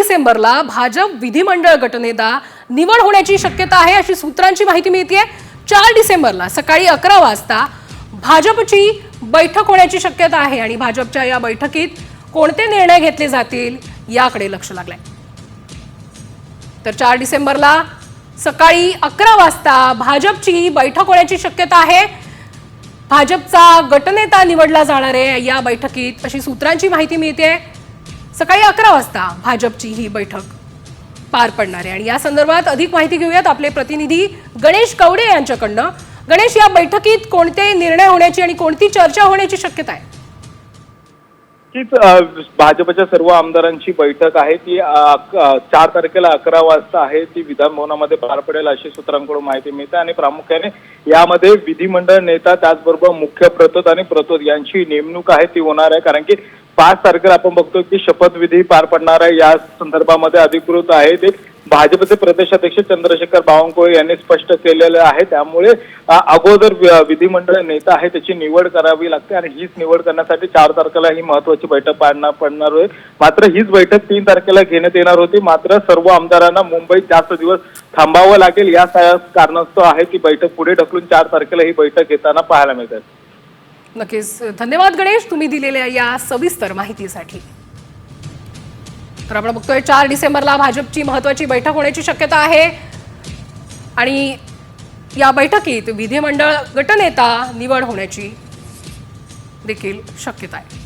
डिसेंबरला भाजप विधिमंडळ गटनेता निवड होण्याची शक्यता आहे अशी सूत्रांची माहिती मिळते। 4 डिसेंबरला सकाळी 11 वाजता भाजपची बैठक होण्याची शक्यता आहे आणि भाजपच्या या बैठकीत कोणते निर्णय घेतले जातील याकडे लक्ष लागलंय। तर 4 डिसेंबरला सकाळी 11 वाजता भाजपची बैठक होण्याची शक्यता आहे। भाजपचा गटनेता निवडला जाणार आहे या बैठकीत अशी सूत्रांची माहिती मिळते। सकाळी 11 वाजता भाजपची ही बैठक पार पडणार आहे आणि या संदर्भात अधिक माहिती घेऊयात आपले प्रतिनिधी गणेश कवडे यांच्याकडनं। गणेश, या बैठकीत कोणते निर्णय होण्याची आणि कोणती चर्चा होण्याची शक्यता आहे? भाजपच्या सर्व आमदारांची बैठक आहे ती 4 तारखेला 11 वाजता आहे। ती विधान भवनामध्ये पार पडेल अशी सूत्रांकडून माहिती मिळते आणि प्रामुख्याने यामध्ये विधिमंडळ नेता त्याचबरोबर मुख्य प्रतोद आणि प्रतोद यांची नेमणूक आहे ती होणार आहे। कारण की 5 तारखेला आपण बघतो की शपथविधी पार पडणार आहे। या संदर्भामध्ये अधिकृत आहे ते भाजपचे प्रदेशाध्यक्ष चंद्रशेखर बावनकुळे यांनी स्पष्ट केलेले आहे। त्यामुळे अगोदर विधिमंडळ नेता आहे त्याची निवड करावी लागते आणि हीच निवड करण्यासाठी 4 तारखेला ही महत्त्वाची बैठक पडणार आहे। मात्र हीच बैठक 3 तारखेला घेण्यात येणार होती, मात्र सर्व आमदारांना मुंबईत जास्त दिवस थांबावं लागेल या कारणास्तव आहे की बैठक पुढे ढकलून 4 तारखेला ही बैठक घेताना पाहायला मिळते। नक्कीच धन्यवाद गणेश, तुम्ही दिलेल्या या सविस्तर माहितीसाठी। तर आपण बघतोय 4 डिसेंबरला भाजपची महत्त्वाची बैठक होण्याची शक्यता आहे आणि या बैठकीत विधिमंडळ गटनेता निवड होण्याची देखील शक्यता आहे।